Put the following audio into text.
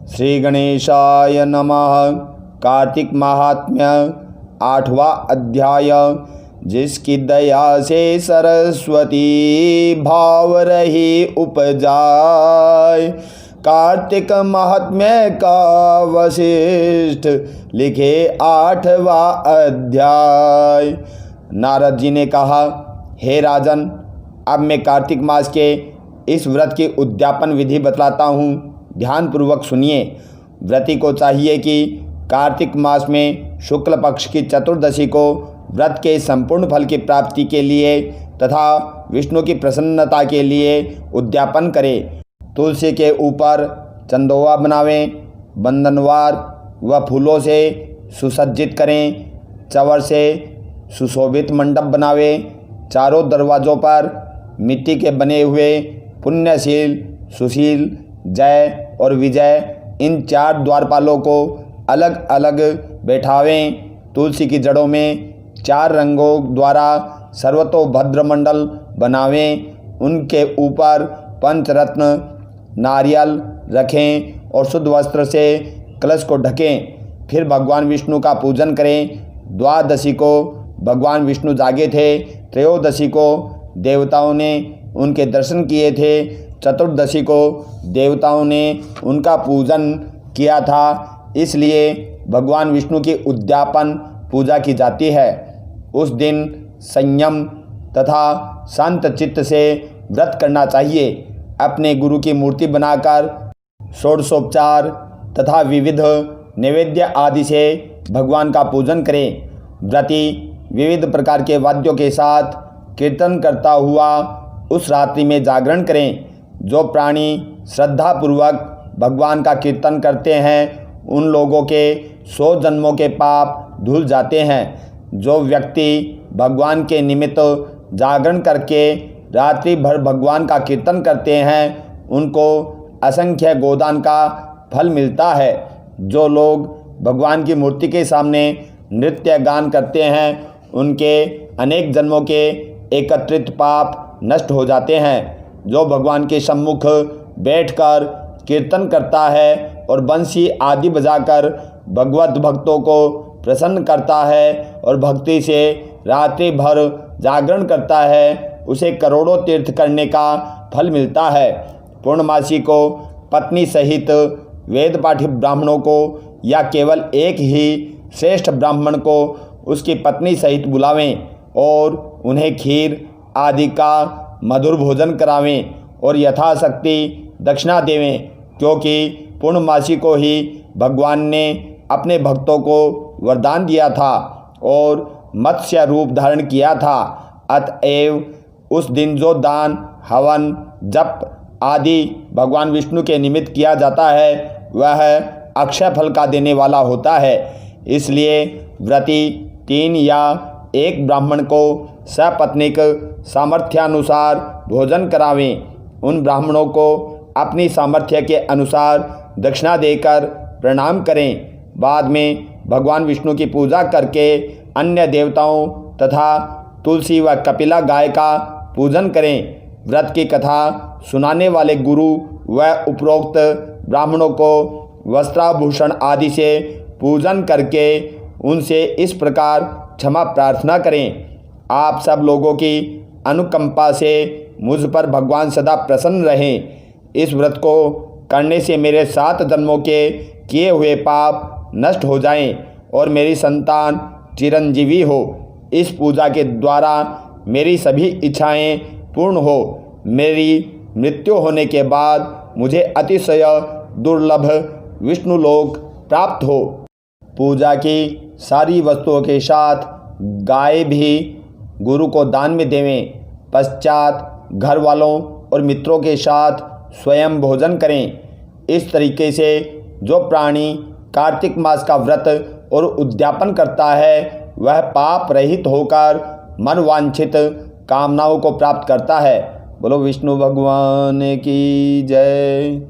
श्री गणेशाय नमः। कार्तिक महात्म्य 8वां अध्याय। जिसकी दया से सरस्वती भाव रही उपजाय। कार्तिक महात्म्य का वशिष्ठ लिखे 8वां अध्याय। नारद जी ने कहा, हे राजन, अब मैं कार्तिक मास के इस व्रत की उद्यापन विधि बतलाता हूँ, ध्यानपूर्वक सुनिए। व्रती को चाहिए कि कार्तिक मास में शुक्ल पक्ष की चतुर्दशी को व्रत के संपूर्ण फल की प्राप्ति के लिए तथा विष्णु की प्रसन्नता के लिए उद्यापन करे। तुलसी के ऊपर चंदोवा बनावें, बंधनवार व फूलों से सुसज्जित करें। चंवर से सुशोभित मंडप बनावें। चारों दरवाज़ों पर मिट्टी के बने हुए पुण्यशील, सुशील, जय और विजय इन 4 द्वारपालों को अलग अलग बैठावें। तुलसी की जड़ों में 4 रंगों द्वारा सर्वतोभद्र मंडल बनावें। उनके ऊपर पंचरत्न नारियल रखें और शुद्ध वस्त्र से कलश को ढकें। फिर भगवान विष्णु का पूजन करें। द्वादशी को भगवान विष्णु जागे थे। त्रयोदशी को देवताओं ने उनके दर्शन किए थे। चतुर्दशी को देवताओं ने उनका पूजन किया था, इसलिए भगवान विष्णु की उद्यापन पूजा की जाती है। उस दिन संयम तथा शांत चित्त से व्रत करना चाहिए। अपने गुरु की मूर्ति बनाकर षोडशोपचार तथा विविध नैवेद्य आदि से भगवान का पूजन करें। व्रती विविध प्रकार के वाद्यों के साथ कीर्तन करता हुआ उस रात्रि में जागरण करें। जो प्राणी श्रद्धापूर्वक भगवान का कीर्तन करते हैं, उन लोगों के 100 जन्मों के पाप धुल जाते हैं। जो व्यक्ति भगवान के निमित्त जागरण करके रात्रि भर भगवान का कीर्तन करते हैं, उनको असंख्य गोदान का फल मिलता है। जो लोग भगवान की मूर्ति के सामने नृत्य गान करते हैं, उनके अनेक जन्मों के एकत्रित पाप नष्ट हो जाते हैं। जो भगवान के सम्मुख बैठकर कीर्तन करता है और बंसी आदि बजाकर भगवत भक्तों को प्रसन्न करता है और भक्ति से रात्रि भर जागरण करता है, उसे करोड़ों तीर्थ करने का फल मिलता है। पूर्णमासी को पत्नी सहित वेद पाठी ब्राह्मणों को या केवल एक ही श्रेष्ठ ब्राह्मण को उसकी पत्नी सहित बुलावें और उन्हें खीर आदि का मधुर भोजन करावें और यथाशक्ति दक्षिणा देवें, क्योंकि पूर्णमासी को ही भगवान ने अपने भक्तों को वरदान दिया था और मत्स्य रूप धारण किया था। अतएव उस दिन जो दान, हवन, जप आदि भगवान विष्णु के निमित्त किया जाता है, वह अक्षय फल का देने वाला होता है। इसलिए व्रती 3 या 1 ब्राह्मण को सपत्नीक सामर्थ्यानुसार भोजन करावें। उन ब्राह्मणों को अपनी सामर्थ्य के अनुसार दक्षिणा देकर प्रणाम करें। बाद में भगवान विष्णु की पूजा करके अन्य देवताओं तथा तुलसी व कपिला गाय का पूजन करें। व्रत की कथा सुनाने वाले गुरु व उपरोक्त ब्राह्मणों को वस्त्राभूषण आदि से पूजन करके उनसे इस प्रकार क्षमा प्रार्थना करें। आप सब लोगों की अनुकंपा से मुझ पर भगवान सदा प्रसन्न रहें। इस व्रत को करने से मेरे 7 जन्मों के किए हुए पाप नष्ट हो जाएं और मेरी संतान चिरंजीवी हो। इस पूजा के द्वारा मेरी सभी इच्छाएं पूर्ण हो। मेरी मृत्यु होने के बाद मुझे अतिशय दुर्लभ विष्णुलोक प्राप्त हो। पूजा की सारी वस्तुओं के साथ गाय भी गुरु को दान में देवें। पश्चात घर वालों और मित्रों के साथ स्वयं भोजन करें। इस तरीके से जो प्राणी कार्तिक मास का व्रत और उद्यापन करता है, वह पाप रहित होकर मनवांछित कामनाओं को प्राप्त करता है। बोलो विष्णु भगवान की जय।